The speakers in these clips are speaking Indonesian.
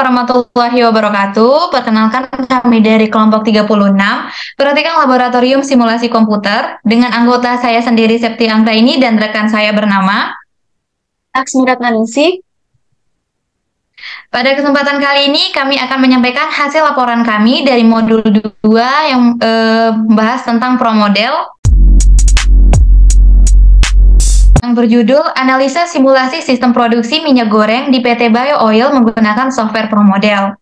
warahmatullahi wabarakatuh. Perkenalkan kami dari kelompok 36, Praktikum Laboratorium Simulasi Komputer, dengan anggota saya sendiri Septi Anggraini dan rekan saya bernama. Aksmirat Naningsih. Pada kesempatan kali ini kami akan menyampaikan hasil laporan kami dari modul 2 yang membahas tentang promodel yang berjudul Analisa Simulasi Sistem Produksi Minyak Goreng di PT Bio Oil menggunakan software promodel.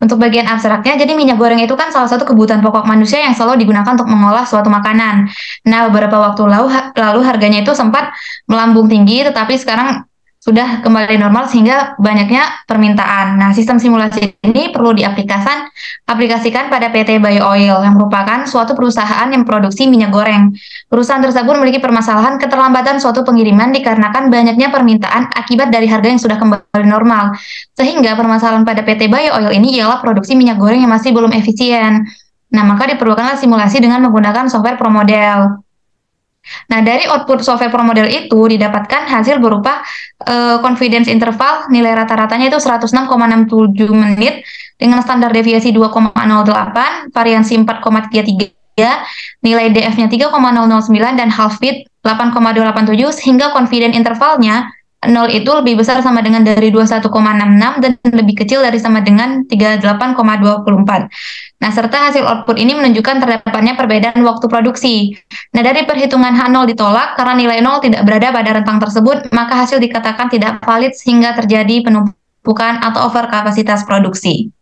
Untuk bagian abstraknya, jadi minyak goreng itu kan salah satu kebutuhan pokok manusia yang selalu digunakan untuk mengolah suatu makanan. Nah, beberapa waktu lalu harganya itu sempat melambung tinggi, tetapi sekarang sudah kembali normal sehingga banyaknya permintaan. Nah, sistem simulasi ini perlu aplikasikan pada PT Bio Oil yang merupakan suatu perusahaan yang produksi minyak goreng. Perusahaan tersebut memiliki permasalahan keterlambatan suatu pengiriman dikarenakan banyaknya permintaan akibat dari harga yang sudah kembali normal. Sehingga permasalahan pada PT Bio Oil ini ialah produksi minyak goreng yang masih belum efisien. Nah, maka diperlukanlah simulasi dengan menggunakan software promodel. Nah, dari output software promodel itu didapatkan hasil berupa confidence interval, nilai rata-ratanya itu 106,67 menit dengan standar deviasi 2,08, variansi 4,33, nilai DF-nya 3,009 dan half speed 8,287 sehingga confidence intervalnya 0 itu lebih besar sama dengan dari 21,66 dan lebih kecil dari sama dengan 38,24. Nah, serta hasil output ini menunjukkan terdapatnya perbedaan waktu produksi. Nah, dari perhitungan H0 ditolak karena nilai 0 tidak berada pada rentang tersebut, maka hasil dikatakan tidak valid sehingga terjadi penumpukan atau over kapasitas produksi.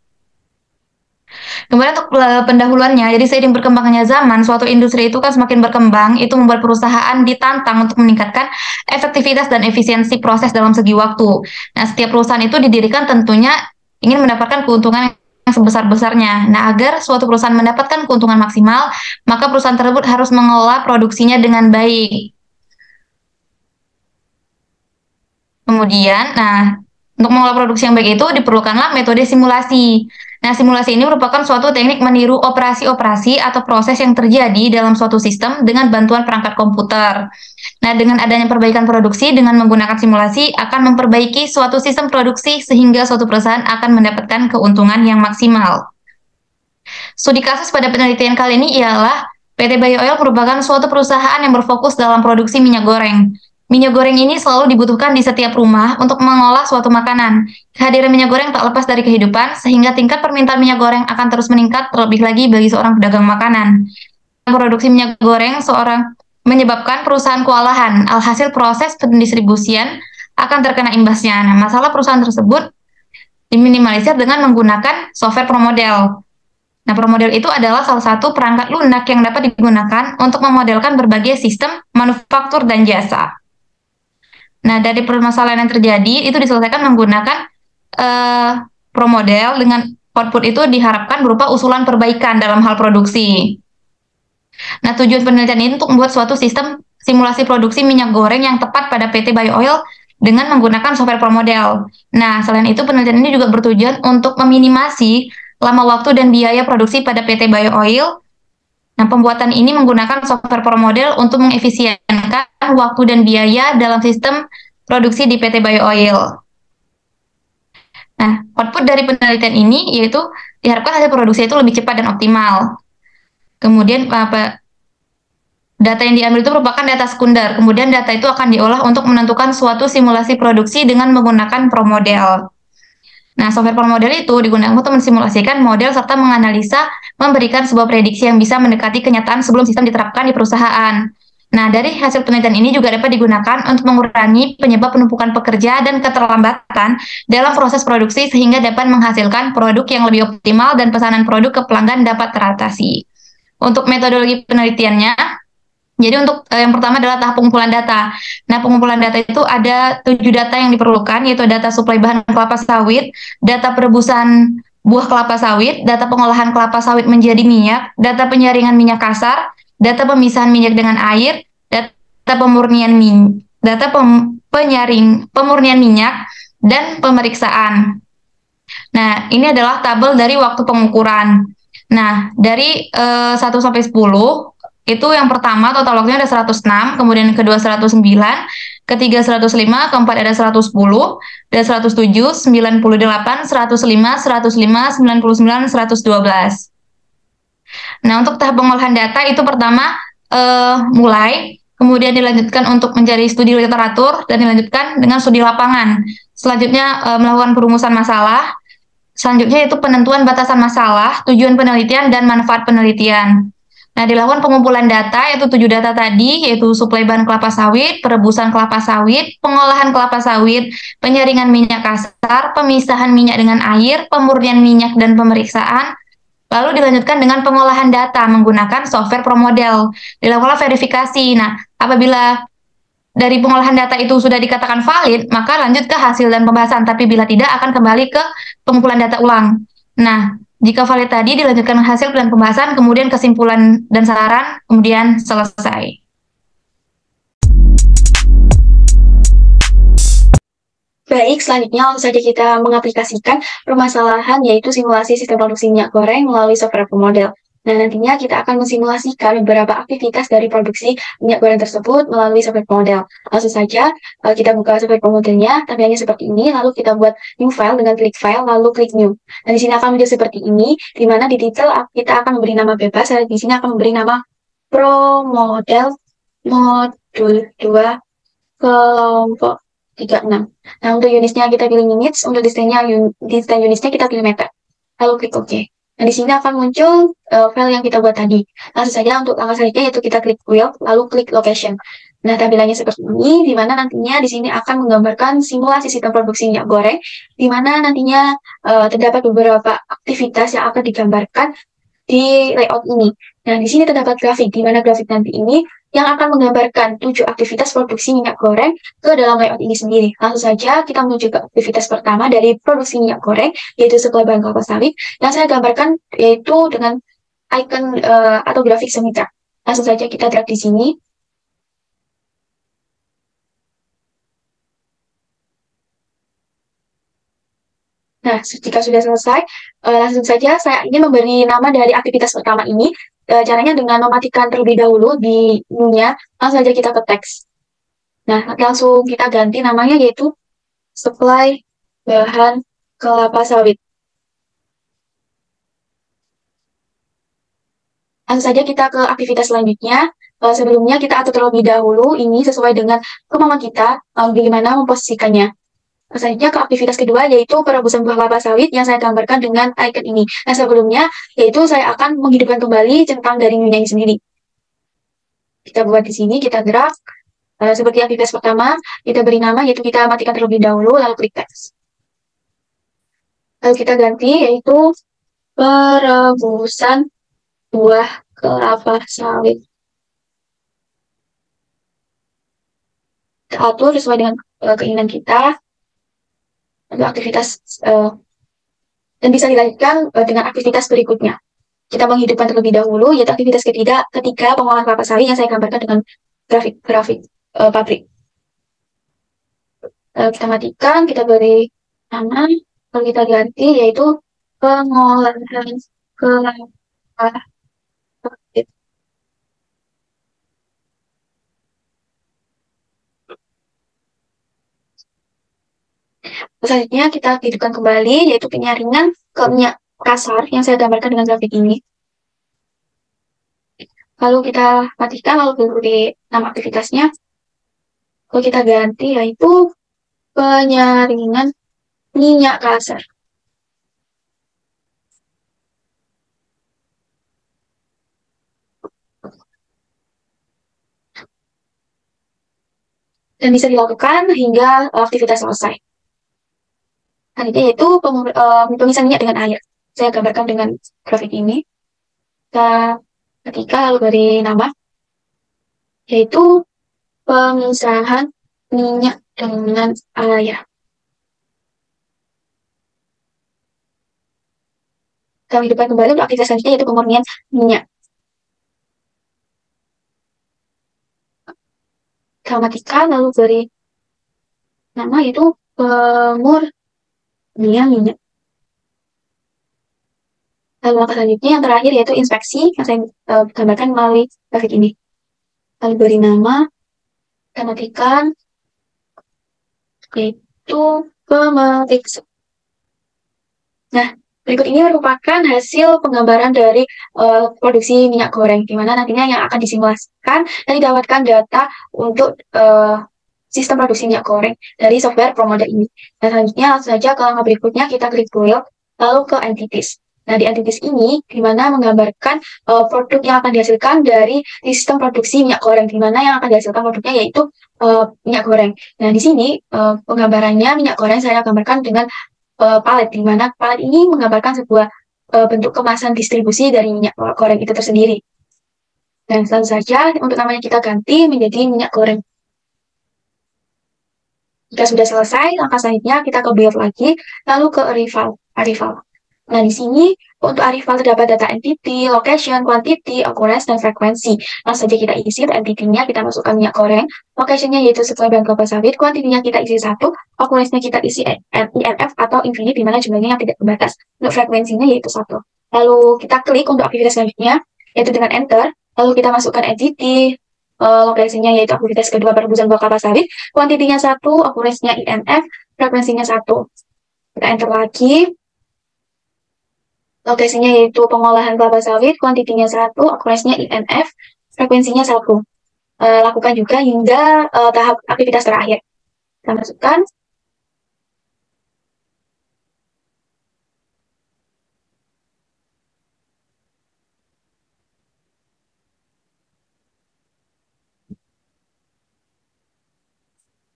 Kemudian untuk pendahuluannya, jadi seiring berkembangnya zaman, suatu industri itu kan semakin berkembang, itu membuat perusahaan ditantang untuk meningkatkan efektivitas dan efisiensi proses dalam segi waktu. Nah, setiap perusahaan itu didirikan tentunya ingin mendapatkan keuntungan yang sebesar-besarnya. Nah, agar suatu perusahaan mendapatkan keuntungan maksimal, maka perusahaan tersebut harus mengelola produksinya dengan baik. Kemudian, untuk mengelola produksi yang baik itu diperlukanlah metode simulasi. Nah, simulasi ini merupakan suatu teknik meniru operasi-operasi atau proses yang terjadi dalam suatu sistem dengan bantuan perangkat komputer. Nah, dengan adanya perbaikan produksi dengan menggunakan simulasi akan memperbaiki suatu sistem produksi sehingga suatu perusahaan akan mendapatkan keuntungan yang maksimal. Studi kasus pada penelitian kali ini ialah PT Bio Oil merupakan suatu perusahaan yang berfokus dalam produksi minyak goreng. Minyak goreng ini selalu dibutuhkan di setiap rumah untuk mengolah suatu makanan. Kehadiran minyak goreng tak lepas dari kehidupan, sehingga tingkat permintaan minyak goreng akan terus meningkat, terlebih lagi bagi seorang pedagang makanan. Produksi minyak goreng menyebabkan perusahaan kewalahan, alhasil proses pendistribusian akan terkena imbasnya. Nah, masalah perusahaan tersebut diminimalisir dengan menggunakan software promodel. Nah, promodel itu adalah salah satu perangkat lunak yang dapat digunakan untuk memodelkan berbagai sistem manufaktur dan jasa. Nah, dari permasalahan yang terjadi itu diselesaikan menggunakan promodel dengan output itu diharapkan berupa usulan perbaikan dalam hal produksi. Nah, tujuan penelitian ini untuk membuat suatu sistem simulasi produksi minyak goreng yang tepat pada PT Bio Oil dengan menggunakan software promodel. Nah, selain itu penelitian ini juga bertujuan untuk meminimasi lama waktu dan biaya produksi pada PT Bio Oil. Nah, pembuatan ini menggunakan software promodel untuk mengefisienkan waktu dan biaya dalam sistem produksi di PT Bio Oil. Nah, output dari penelitian ini yaitu diharapkan hasil produksi itu lebih cepat dan optimal. Kemudian data yang diambil itu merupakan data sekunder. Kemudian data itu akan diolah untuk menentukan suatu simulasi produksi dengan menggunakan promodel. Nah, software promodel itu digunakan untuk mensimulasikan model serta menganalisa, memberikan sebuah prediksi yang bisa mendekati kenyataan sebelum sistem diterapkan di perusahaan. Nah, dari hasil penelitian ini juga dapat digunakan untuk mengurangi penyebab penumpukan pekerja dan keterlambatan dalam proses produksi sehingga dapat menghasilkan produk yang lebih optimal dan pesanan produk ke pelanggan dapat teratasi. Untuk metodologi penelitiannya, jadi untuk yang pertama adalah tahap pengumpulan data. Nah, pengumpulan data itu ada 7 data yang diperlukan, yaitu data suplai bahan kelapa sawit, data perebusan buah kelapa sawit, data pengolahan kelapa sawit menjadi minyak, data penyaringan minyak kasar, data pemisahan minyak dengan air, data pemurnian pemurnian minyak, dan pemeriksaan. Nah, ini adalah tabel dari waktu pengukuran. Nah, dari 1 sampai 10, itu yang pertama total waktunya ada 106, kemudian yang kedua 109, ketiga 105, keempat ada 110, dan 107, 98, 105, 105, 99, 112. Nah, untuk tahap pengolahan data itu pertama mulai, kemudian dilanjutkan untuk mencari studi literatur, dan dilanjutkan dengan studi lapangan. Selanjutnya melakukan perumusan masalah. Selanjutnya itu penentuan batasan masalah, tujuan penelitian, dan manfaat penelitian. Nah, dilakukan pengumpulan data, yaitu 7 data tadi, yaitu suplai bahan kelapa sawit, perebusan kelapa sawit, pengolahan kelapa sawit, penyaringan minyak kasar, pemisahan minyak dengan air, pemurnian minyak, dan pemeriksaan. Lalu dilanjutkan dengan pengolahan data menggunakan software ProModel. Dilakukanlah verifikasi. Nah, apabila dari pengolahan data itu sudah dikatakan valid, maka lanjut ke hasil dan pembahasan. Tapi bila tidak, akan kembali ke pengumpulan data ulang. Nah, jika valid tadi dilanjutkan hasil dan pembahasan, kemudian kesimpulan dan saran, kemudian selesai. Baik, selanjutnya langsung saja kita mengaplikasikan permasalahan yaitu simulasi sistem produksi minyak goreng melalui software ProModel. Nah, nantinya kita akan mensimulasikan beberapa aktivitas dari produksi minyak goreng tersebut melalui software ProModel. Langsung saja kita buka software ProModelnya, tampilannya seperti ini, lalu kita buat new file dengan klik file, lalu klik new. Nah, di sini akan menjadi seperti ini, di mana di title kita akan memberi nama bebas, dan di sini akan memberi nama ProModel modul 2 kelompok 36. Nah, untuk unitnya kita pilih minutes, untuk distance unitnya kita pilih meter. Lalu klik OK. Nah, di sini akan muncul file yang kita buat tadi. Langsung saja untuk langkah selanjutnya yaitu kita klik build, lalu klik location. Nah, tampilannya seperti ini, di mana nantinya di sini akan menggambarkan simulasi sistem produksi minyak goreng, di mana nantinya terdapat beberapa aktivitas yang akan digambarkan di layout ini. Nah, di sini terdapat grafik, di mana grafik nanti ini yang akan menggambarkan 7 aktivitas produksi minyak goreng ke dalam layout ini sendiri. Langsung saja kita menuju ke aktivitas pertama dari produksi minyak goreng, yaitu suplai bahan kelapa sawit, yang saya gambarkan yaitu dengan icon atau grafik semitra. Langsung saja kita drag di sini. Nah, jika sudah selesai, langsung saja saya ingin memberi nama dari aktivitas pertama ini. Caranya dengan mematikan terlebih dahulu di menu-nya, langsung saja kita ke teks. Nah, langsung kita ganti namanya yaitu supply bahan kelapa sawit. Langsung saja kita ke aktivitas selanjutnya. Sebelumnya kita atur terlebih dahulu ini sesuai dengan kemampuan kita, bagaimana memposisikannya. Selanjutnya ke aktivitas kedua yaitu perebusan buah kelapa sawit yang saya gambarkan dengan icon ini. Nah, sebelumnya yaitu saya akan menghidupkan kembali centang dari menu ini sendiri. Kita buat di sini, kita gerak. Seperti aktivitas pertama, kita beri nama yaitu kita matikan terlebih dahulu, lalu klik teks. Lalu kita ganti yaitu perebusan buah kelapa sawit. Kita atur sesuai dengan keinginan kita. Untuk aktivitas dan bisa dilanjutkan dengan aktivitas berikutnya. Kita menghidupkan terlebih dahulu, yaitu aktivitas ketiga ketika pengolahan kelapa sawit yang saya gambarkan dengan grafik pabrik. Kita matikan, kita beri nama, lalu kita ganti yaitu pengolahan kelapa sawit. Selanjutnya kita hidupkan kembali yaitu penyaringan ke minyak kasar yang saya gambarkan dengan grafik ini. Lalu kita matikan, lalu beri nama aktivitasnya. Lalu kita ganti yaitu penyaringan minyak kasar. Dan bisa dilakukan hingga aktivitas selesai. Selanjutnya yaitu pemisahan minyak dengan air. Saya gambarkan dengan grafik ini. Kita ketika lalu beri nama yaitu pemisahan minyak dengan air. Kami hidupkan kembali untuk aktivitas selanjutnya yaitu pemurnian minyak. Kita matikan lalu beri nama yaitu pemurnian minyak. Lalu langkah selanjutnya yang terakhir yaitu inspeksi yang saya gambarkan melalui grafik ini. Lalu beri nama, kita matikan, yaitu pemeriksa. Nah, berikut ini merupakan hasil penggambaran dari produksi minyak goreng, di mana nantinya yang akan disimulasikan dan didapatkan data untuk sistem produksi minyak goreng dari software ProModel ini. Dan selanjutnya langsung saja ke langkah berikutnya, kita klik build, lalu ke entities. Nah, di entities ini, di mana menggambarkan produk yang akan dihasilkan dari sistem produksi minyak goreng, di mana yang akan dihasilkan produknya yaitu minyak goreng. Nah, di sini penggambarannya minyak goreng saya gambarkan dengan palet, di mana palet ini menggambarkan sebuah bentuk kemasan distribusi dari minyak goreng itu tersendiri. Dan langsung saja untuk namanya kita ganti menjadi minyak goreng. Jika sudah selesai, langkah selanjutnya kita ke build lagi, lalu ke arrival. Nah, di sini untuk arrival terdapat data entity, location, quantity, occurrence, dan frekuensi. Langsung saja kita isi untuk entity-nya, kita masukkan minyak goreng, location-nya yaitu sesuai bahan kelapa sawit, quantity-nya kita isi 1, occurrence-nya kita isi INF atau infinite, di mana jumlahnya yang tidak terbatas. Untuk frekuensinya yaitu 1. Lalu kita klik untuk aktivitas selanjutnya, yaitu dengan enter, lalu kita masukkan entity, lokasinya yaitu aktivitas kedua perebusan buah kelapa sawit, kuantitinya 1, occurrence-nya INF, frekuensinya 1. Kita enter lagi, lokasinya yaitu pengolahan kelapa sawit, kuantitinya 1, occurrence-nya INF, frekuensinya 1. Lakukan juga hingga tahap aktivitas terakhir. Kita masukkan.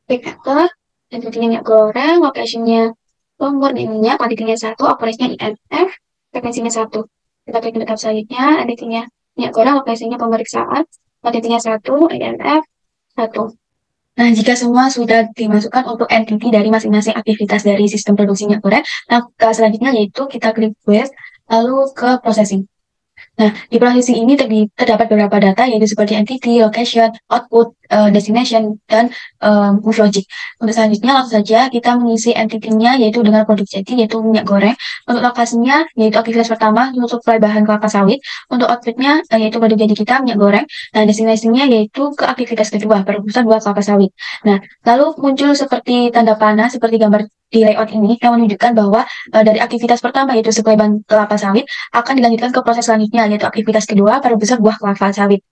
Klik enter, entity minyak goreng, location-nya minyak, kuantitinya 1, occurrence-nya INF, frekuensinya 1. Kita klik untuk tab selanjutnya, entity-nya minyak goreng, lokasinya pemeriksaan, kuantitinya 1, INF, 1. Nah, jika semua sudah dimasukkan untuk entity dari masing-masing aktivitas dari sistem produksi minyak goreng, nah, selanjutnya yaitu kita klik build, lalu ke processing. Nah, di processing ini terdapat beberapa data yaitu seperti entity, location, output, destination, dan move logic. Untuk selanjutnya langsung saja kita mengisi entity-nya yaitu dengan produk jadi yaitu minyak goreng. Untuk lokasinya yaitu aktivitas pertama untuk supply bahan kelapa sawit. Untuk outputnya yaitu produk jadi kita minyak goreng. Nah, destination-nya yaitu ke aktivitas kedua perebusan buah kelapa sawit. Nah, lalu muncul seperti tanda panah seperti gambar di layout ini yang menunjukkan bahwa dari aktivitas pertama yaitu supply bahan kelapa sawit akan dilanjutkan ke proses selanjutnya yaitu aktivitas kedua perebusan buah kelapa sawit.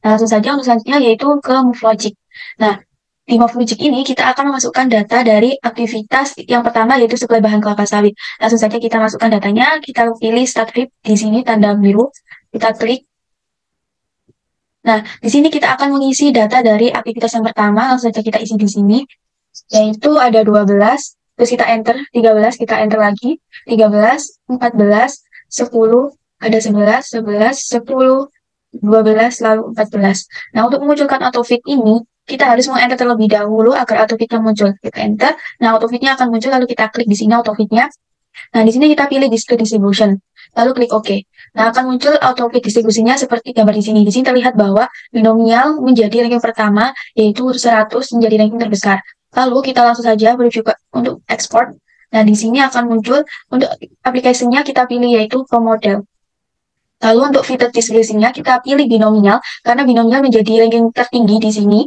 Nah, langsung saja untuk selanjutnya yaitu ke move logic. Nah, di move logic ini kita akan memasukkan data dari aktivitas yang pertama yaitu supply bahan kelapa sawit. Langsung saja kita masukkan datanya, kita pilih start flip di sini tanda biru, kita klik. Nah, di sini kita akan mengisi data dari aktivitas yang pertama, langsung saja kita isi di sini, yaitu ada 12, terus kita enter, 13, kita enter lagi, 13, 14, 10, ada 11, 11, 10, 12, lalu 14. Nah, untuk memunculkan autofit ini, kita harus meng-enter terlebih dahulu agar autofitnya muncul. Kita enter, nah autofitnya akan muncul, lalu kita klik di sini autofitnya. Nah, di sini kita pilih discrete distribution, lalu klik OK. Nah, akan muncul autofit distribusinya seperti gambar di sini. Di sini terlihat bahwa binomial menjadi ranking pertama, yaitu 100 menjadi ranking terbesar. Lalu kita langsung saja menuju untuk export. Nah, di sini akan muncul untuk aplikasinya kita pilih yaitu ProModel. Lalu untuk fitted distribusinya kita pilih binomial karena binomial menjadi ranking tertinggi di sini.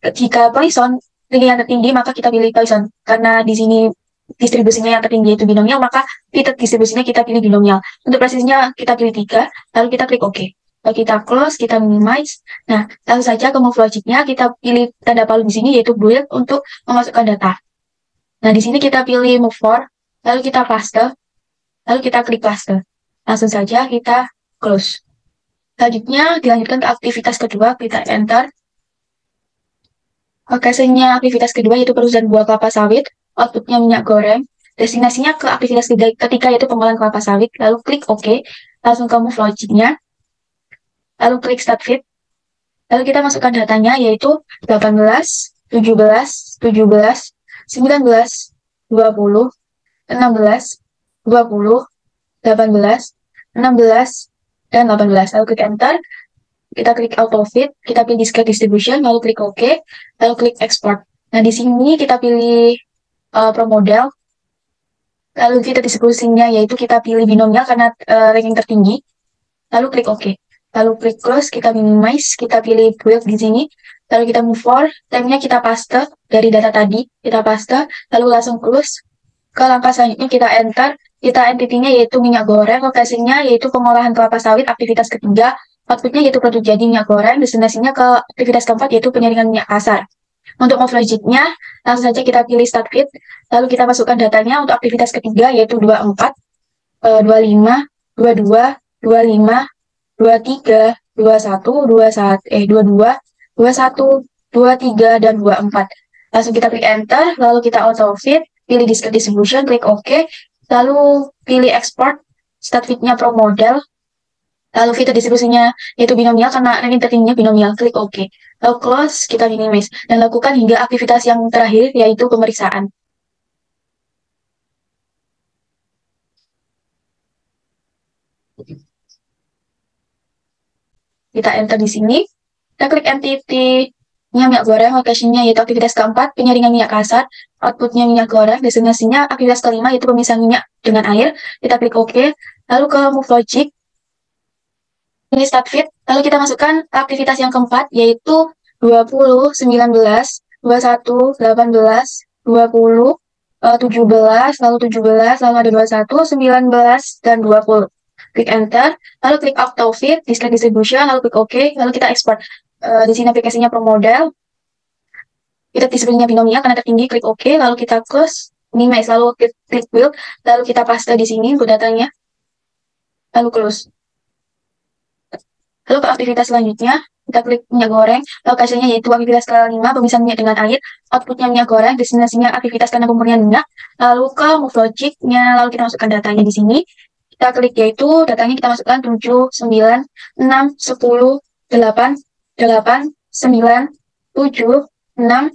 Jika Poisson ranking yang tertinggi maka kita pilih Poisson karena di sini distribusinya yang tertinggi yaitu binomial maka fitted distribusinya kita pilih binomial. Untuk presisinya kita pilih 3 lalu kita klik OK. Lalu kita close, kita minimize. Nah, langsung saja ke move logicnya kita pilih tanda palu di sini yaitu build untuk memasukkan data. Nah, di sini kita pilih move for, lalu kita paste, lalu kita klik paste. Langsung saja kita close. Selanjutnya dilanjutkan ke aktivitas kedua, kita enter. Lokasinya aktivitas kedua yaitu perusahaan buah kelapa sawit, outputnya minyak goreng, destinasinya ke aktivitas ketiga yaitu pengolahan kelapa sawit, lalu klik OK, langsung ke move logicnya, lalu klik start fit, lalu kita masukkan datanya yaitu 18, 17, 17, 19, 20, 16, 20, 18, 16, dan 18. Lalu klik enter, kita klik autofit, kita pilih discrete distribution, lalu klik OK, lalu klik export. Nah, di sini kita pilih ProModel, lalu kita distribusinya yaitu kita pilih binomial karena ranking tertinggi, lalu klik OK. Lalu klik close, kita minimize, kita pilih build di sini, lalu kita move for, time-nya kita paste dari data tadi, kita paste, lalu langsung close. Ke langkah selanjutnya kita enter, kita entity-nya yaitu minyak goreng, lokasinya yaitu pengolahan kelapa sawit, aktivitas ketiga, output-nya yaitu produk jadi minyak goreng, destinasinya ke aktivitas keempat yaitu penyaringan minyak kasar. Untuk move logic-nya, langsung saja kita pilih start feed, lalu kita masukkan datanya untuk aktivitas ketiga yaitu 24, 25, 22, 25, 23, 21, 22, 21, 23, dan 24. Langsung kita klik enter, lalu kita auto fit, pilih discrete distribution, klik OK, lalu pilih export, start fit-nya pro model, lalu fitur distribusinya yaitu binomial karena ranking tertingginya binomial, klik OK. Lalu close, kita minimize, dan lakukan hingga aktivitas yang terakhir yaitu pemeriksaan. Kita enter di sini, kita klik entity-nya minyak goreng, location-nya yaitu aktivitas keempat, penyaringan minyak kasar, output-nya minyak goreng, destinasinya aktivitas kelima yaitu pemisahan minyak dengan air, kita klik OK, lalu ke move logic, ini start feed, lalu kita masukkan aktivitas yang keempat yaitu 20, 19, 21, 18, 20, 17, lalu 17, lalu ada 21, 19, dan 20. Klik enter, lalu klik auto fit, discrete distribution, lalu klik OK, lalu kita export. Di sini aplikasinya pro model, kita distribusinya binomial karena tertinggi, klik OK, lalu kita close, minimize, lalu klik build, lalu kita paste di sini untuk datanya, lalu close. Lalu ke aktivitas selanjutnya, kita klik minyak goreng, lokasinya yaitu aktivitas kelima, pemisahan minyak dengan air, outputnya minyak goreng, destinasinya aktivitas karena pemurnian minyak, lalu ke move logic-nya, lalu kita masukkan datanya di sini, kita klik yaitu datanya kita masukkan 7, 9, 6, 10, 8, 8, 9, 7, 6,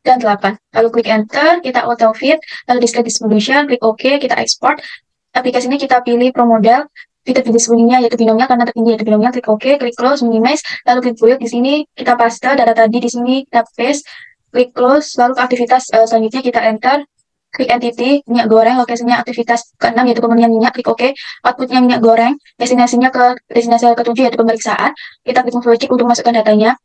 dan 8. Lalu klik enter, kita auto fit, lalu discrete distribution, klik OK, kita export. Aplikasinya kita pilih pro model, fitur distribusinya yaitu binomial karena tertinggi yaitu binomial, klik OK, klik close, minimize, lalu klik build. Di sini kita paste data tadi, di sini kita paste, klik close, lalu ke aktivitas selanjutnya kita enter, klik entity, minyak goreng, lokasinya aktivitas ke-6 yaitu pemurnian minyak, klik OK, outputnya minyak goreng, destinasinya ke destinasi ke-7 yaitu pemeriksaan, kita klik move logic untuk masukkan datanya,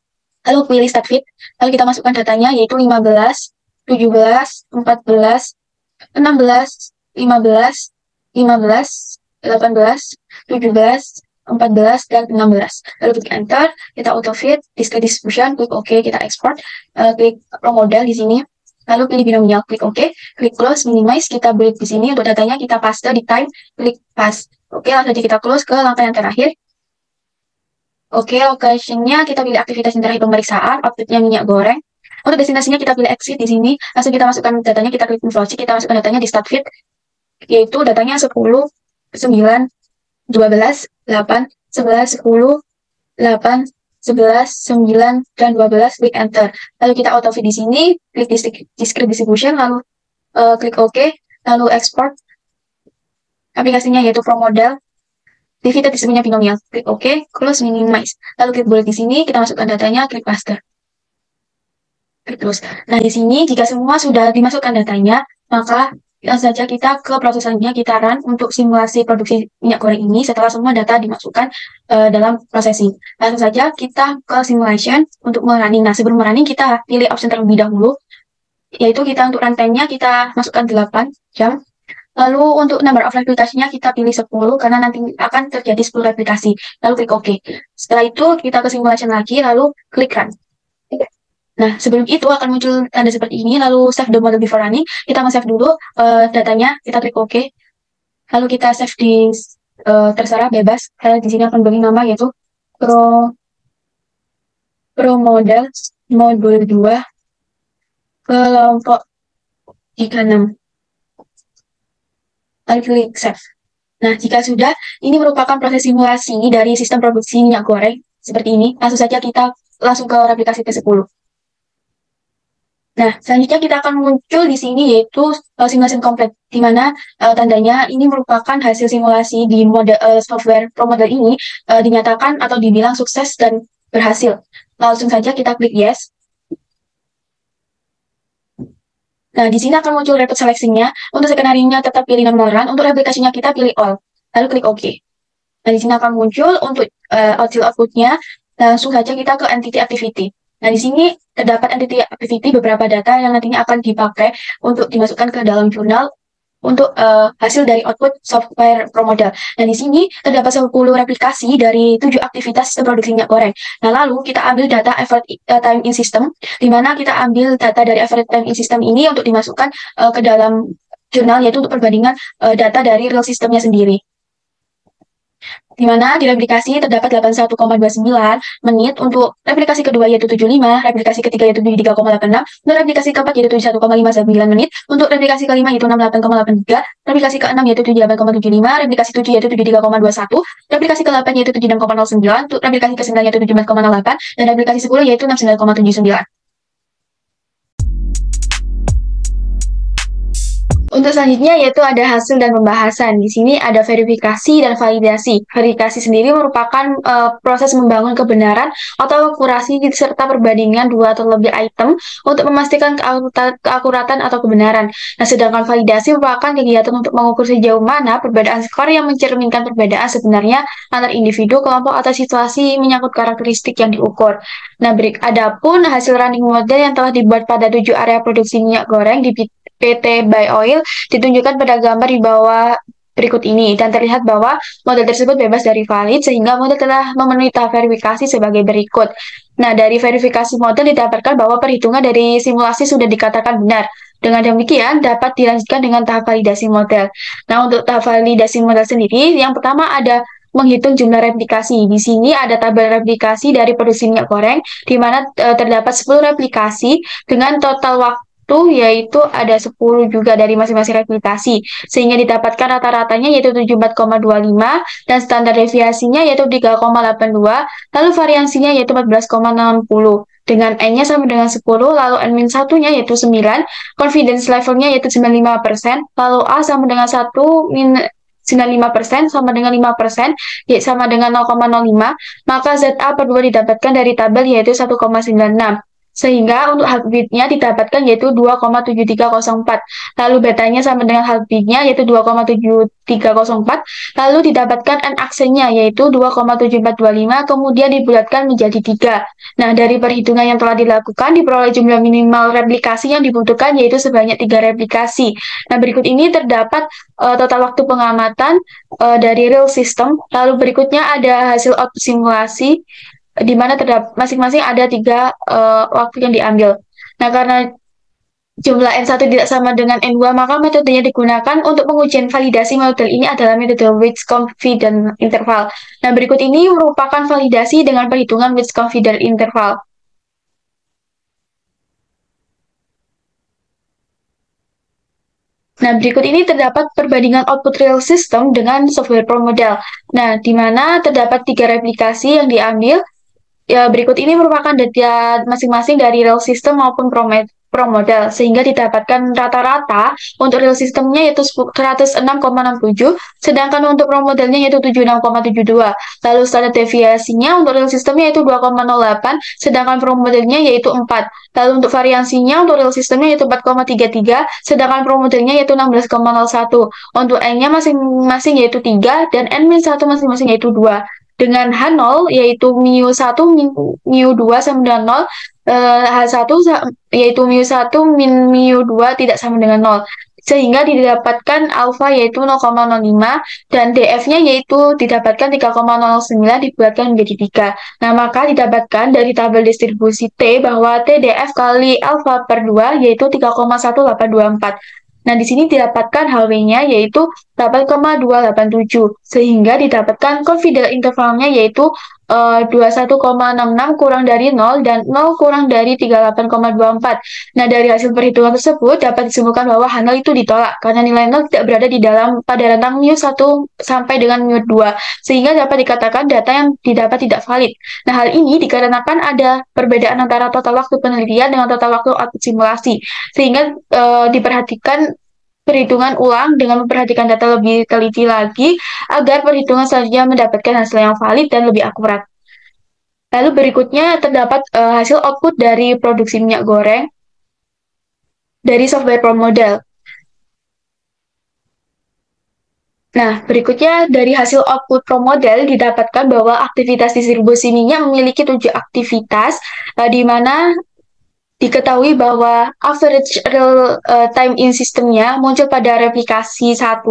lalu pilih start feed, lalu kita masukkan datanya yaitu 15, 17, 14, 16, 15, 15, 18, 17, 14, dan 16. Lalu klik enter, kita auto fit, discrete distribution, klik OK, kita export, klik pro model di sini, lalu pilih binomial, klik OK, klik close, minimize, kita build di sini untuk datanya kita paste di time, klik paste. Oke, langsung aja kita close ke langkah yang terakhir. Oke, location-nya kita pilih aktivitas yang terakhir pemeriksaan, output-nya minyak goreng. Untuk destinasinya kita pilih exit di sini, langsung kita masukkan datanya, kita klik move logic, kita masukkan datanya di start fit, yaitu datanya 10, 9, 12, 8, 11, 10, 8, 11, 9, dan 12, klik enter. Lalu kita auto fit di sini, klik discrete distribution, lalu klik OK, lalu export. Aplikasinya yaitu pro model, di fitur distribusinya binomial, klik OK, close, minimize. Lalu klik bullet di sini, kita masukkan datanya, klik paste. Klik close. Nah, di sini jika semua sudah dimasukkan datanya, maka langsung saja kita ke proses selanjutnya, kita run untuk simulasi produksi minyak goreng ini setelah semua data dimasukkan dalam processing. Langsung saja kita ke simulation untuk merunning. Nah, sebelum merunning kita pilih option terlebih dahulu, yaitu kita untuk runtime-nya kita masukkan 8 jam. Lalu untuk number of replikasinya kita pilih 10 karena nanti akan terjadi 10 replikasi. Lalu klik OK. Setelah itu kita ke simulation lagi, lalu klik run. Nah, sebelum itu akan muncul tanda seperti ini, lalu save the model before running. Kita save dulu datanya, kita klik OK. Lalu kita save di terserah bebas. Di sini akan beri nama yaitu pro model modul 2 kelompok jika 6. Lalu klik save. Nah, jika sudah, ini merupakan proses simulasi dari sistem produksi minyak goreng seperti ini. Langsung saja kita langsung ke replikasi P10. Nah, selanjutnya kita akan muncul di sini yaitu simulasi komplit, di mana tandanya ini merupakan hasil simulasi di model software pro model ini dinyatakan atau dibilang sukses dan berhasil. Langsung saja kita klik yes. Nah, di sini akan muncul report seleksinya. Untuk skenario-nya tetap pilih normal run, untuk replikasinya kita pilih all. Lalu klik OK. Nah, di sini akan muncul untuk hasil output-nya Langsung saja kita ke entity activity. Nah, di sini terdapat entity activity beberapa data yang nantinya akan dipakai untuk dimasukkan ke dalam jurnal untuk hasil dari output software pro model. Dan di sini terdapat 10 replikasi dari 7 aktivitas sistem produksi minyak goreng. Nah, lalu kita ambil data average time in system, di mana kita ambil data dari average time in system ini untuk dimasukkan ke dalam jurnal, yaitu untuk perbandingan data dari real systemnya sendiri. Di mana di replikasi terdapat 81,29 menit, untuk replikasi kedua yaitu 75, replikasi ketiga yaitu 73,86, untuk replikasi keempat yaitu 71,59 menit, untuk replikasi kelima yaitu 68,83, replikasi keenam yaitu 78,75, replikasi 7 yaitu 73,21, replikasi ke-8 yaitu 76,09, untuk replikasi ke-9 yaitu 17,08, dan replikasi 10 yaitu 69,79. Untuk selanjutnya yaitu ada hasil dan pembahasan. Di sini ada verifikasi dan validasi. Verifikasi sendiri merupakan proses membangun kebenaran atau akurasi serta perbandingan dua atau lebih item untuk memastikan keakuratan atau kebenaran. Nah, sedangkan validasi merupakan kegiatan untuk mengukur sejauh mana perbedaan skor yang mencerminkan perbedaan sebenarnya antar individu, kelompok, atau situasi menyangkut karakteristik yang diukur. Nah, adapun hasil running model yang telah dibuat pada 7 area produksi minyak goreng di PT By Oil ditunjukkan pada gambar di bawah berikut ini, dan terlihat bahwa model tersebut bebas dari valid sehingga model telah memenuhi tahap verifikasi sebagai berikut. Nah, dari verifikasi model didapatkan bahwa perhitungan dari simulasi sudah dikatakan benar. Dengan demikian, dapat dilanjutkan dengan tahap validasi model. Nah, untuk tahap validasi model sendiri, yang pertama ada menghitung jumlah replikasi. Di sini ada tabel replikasi dari produksi minyak goreng, di mana terdapat 10 replikasi dengan total waktu yaitu ada 10 juga dari masing-masing replikasi, sehingga didapatkan rata-ratanya yaitu 74,25, dan standar deviasinya yaitu 3,82, lalu variansinya yaitu 14,60. Dengan N-nya sama dengan 10, lalu N-1-nya yaitu 9, confidence levelnya yaitu 95%, lalu A sama dengan 1, 95% sama dengan 5%, yaitu sama dengan 0,05, maka ZA per 2 didapatkan dari tabel yaitu 1,96. Sehingga untuk heartbeat-nya didapatkan yaitu 2,7304. Lalu betanya sama dengan heartbeat-nya yaitu 2,7304. Lalu didapatkan N-aksennya yaitu 2,7425, kemudian dibulatkan menjadi 3. Nah, dari perhitungan yang telah dilakukan, diperoleh jumlah minimal replikasi yang dibutuhkan yaitu sebanyak 3 replikasi. Nah, berikut ini terdapat total waktu pengamatan dari real system. Lalu berikutnya ada hasil output simulasi, di mana terdapat masing-masing ada 3 waktu yang diambil. Nah, karena jumlah N1 tidak sama dengan N2, maka metodenya digunakan untuk pengujian validasi model ini adalah metode Weight Confidence Interval. Nah, berikut ini merupakan validasi dengan perhitungan Weight Confidence Interval. Nah, berikut ini terdapat perbandingan output real system dengan software pro model. Nah, di mana terdapat 3 replikasi yang diambil. Ya, berikut ini merupakan data masing-masing dari real system maupun pro model, sehingga didapatkan rata-rata untuk real systemnya yaitu 106,67, sedangkan untuk pro modelnya yaitu 76,72. Lalu standar deviasinya untuk real systemnya yaitu 2,08, sedangkan pro modelnya yaitu 4. Lalu untuk variansinya untuk real systemnya yaitu 4,33, sedangkan pro modelnya yaitu 16,01. Untuk N-nya masing-masing yaitu 3, dan N-1 masing-masing yaitu 2. Dengan H0 yaitu mu1 mu2 sama dengan 0, H1 yaitu mu1 min mu2 tidak sama dengan 0, sehingga didapatkan alfa yaitu 0,05, dan DF-nya yaitu didapatkan 3,09 dibuatkan menjadi 3. Nah, maka didapatkan dari tabel distribusi T bahwa TDF kali alfa per 2 yaitu 3,1824. Nah, di sini didapatkan HW-nya yaitu 8,287, sehingga didapatkan confidence intervalnya yaitu 21,66 kurang dari 0 dan 0 kurang dari 38,24. Nah, dari hasil perhitungan tersebut dapat disimpulkan bahwa H0 itu ditolak karena nilai 0 tidak berada di dalam pada rentang mu1 sampai dengan mu2, sehingga dapat dikatakan data yang didapat tidak valid. Nah, hal ini dikarenakan ada perbedaan antara total waktu penelitian dengan total waktu output simulasi, sehingga diperhatikan perhitungan ulang dengan memperhatikan data lebih teliti lagi agar perhitungan selanjutnya mendapatkan hasil yang valid dan lebih akurat. Lalu berikutnya terdapat hasil output dari produksi minyak goreng dari software pro model. Nah, berikutnya dari hasil output pro model didapatkan bahwa aktivitas distribusi minyak memiliki 7 aktivitas, di mana diketahui bahwa average real time in sistemnya muncul pada replikasi 1,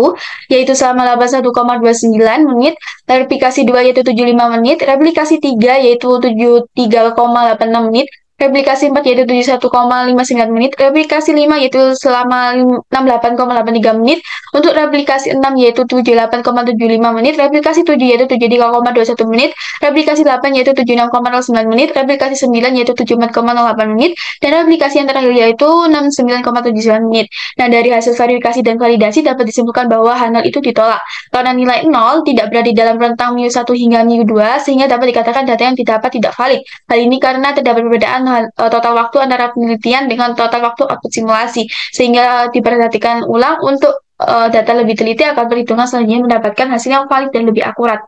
yaitu selama 81,29 menit, replikasi 2 yaitu 75 menit, replikasi 3 yaitu 73,86 menit, replikasi 4 yaitu 71,59 menit, replikasi 5 yaitu selama 68,83 menit, untuk replikasi 6 yaitu 78,75 menit, replikasi 7 yaitu 73,21 menit, replikasi 8 yaitu 76,09 menit, replikasi 9 yaitu 74,08 menit, dan aplikasi yang terakhir yaitu 69,79 menit. Nah, dari hasil verifikasi dan validasi dapat disimpulkan bahwa HANAL itu ditolak karena nilai 0 tidak berada di dalam rentang mu1 hingga mu2, sehingga dapat dikatakan data yang didapat tidak valid. Hal ini karena terdapat perbedaan total waktu antara penelitian dengan total waktu output simulasi, sehingga diperhatikan ulang untuk data lebih teliti akan perhitungan selanjutnya mendapatkan hasil yang valid dan lebih akurat.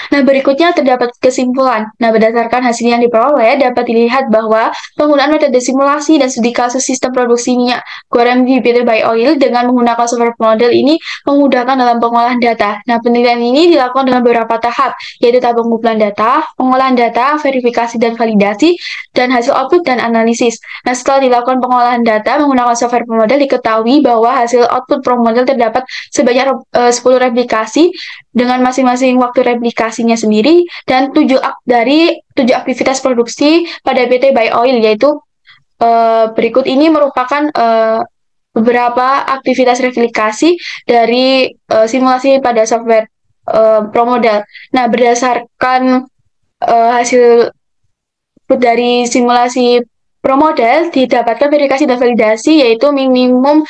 Nah, berikutnya terdapat kesimpulan. Nah, berdasarkan hasil yang diperoleh, dapat dilihat bahwa penggunaan metode simulasi dan studi kasus sistem produksi minyak goreng di PT Bay Oil dengan menggunakan software model ini memudahkan dalam pengolahan data. Nah, penelitian ini dilakukan dengan beberapa tahap, yaitu tahap pengumpulan data, pengolahan data, verifikasi dan validasi, dan hasil output dan analisis. Nah, setelah dilakukan pengolahan data menggunakan software model, diketahui bahwa hasil output pro model terdapat sebanyak 10 replikasi dengan masing-masing waktu replikasinya sendiri dan dari 7 aktivitas produksi pada PT Bay Oil, yaitu berikut ini merupakan beberapa aktivitas replikasi dari simulasi pada software ProModel. Nah, berdasarkan hasil dari simulasi ProModel didapatkan verifikasi dan validasi, yaitu minimum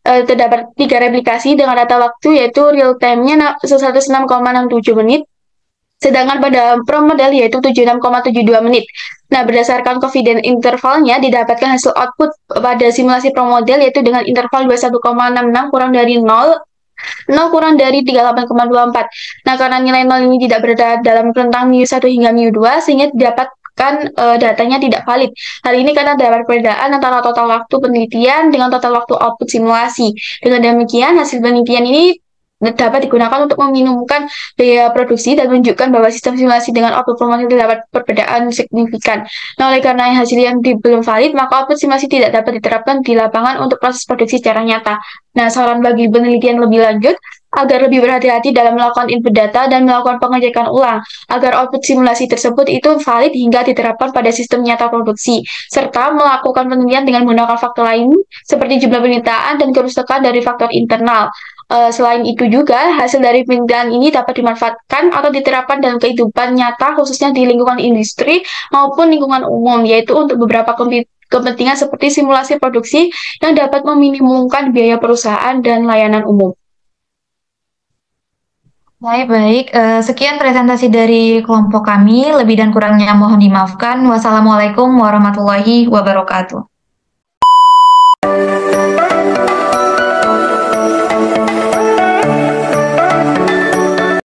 terdapat 3 replikasi dengan data waktu yaitu real time-nya 106,67 menit, sedangkan pada pro model yaitu 76,72 menit. Nah, berdasarkan confidence intervalnya didapatkan hasil output pada simulasi pro model yaitu dengan interval 21,66 kurang dari 0 kurang dari 38,24. Nah, karena nilai 0 ini tidak berada dalam rentang mu1 hingga mu2, sehingga didapatkan datanya tidak valid. Hal ini karena dapat perbedaan antara total waktu penelitian dengan total waktu output simulasi. Dengan demikian, hasil penelitian ini dapat digunakan untuk meminimumkan biaya produksi dan menunjukkan bahwa sistem simulasi dengan output formasi terdapat perbedaan signifikan. Nah, oleh karena hasil yang belum valid, maka output simulasi tidak dapat diterapkan di lapangan untuk proses produksi secara nyata. Nah, saran bagi penelitian lebih lanjut, agar lebih berhati-hati dalam melakukan input data dan melakukan pengecekan ulang, agar output simulasi tersebut itu valid hingga diterapkan pada sistem nyata produksi, serta melakukan penelitian dengan menggunakan faktor lain, seperti jumlah permintaan dan kerusakan dari faktor internal. Selain itu juga, hasil dari penelitian ini dapat dimanfaatkan atau diterapkan dalam kehidupan nyata, khususnya di lingkungan industri maupun lingkungan umum, yaitu untuk beberapa kepentingan seperti simulasi produksi yang dapat meminimumkan biaya perusahaan dan layanan umum. Baik. Sekian presentasi dari kelompok kami. Lebih dan kurangnya mohon dimaafkan. Wassalamualaikum warahmatullahi wabarakatuh.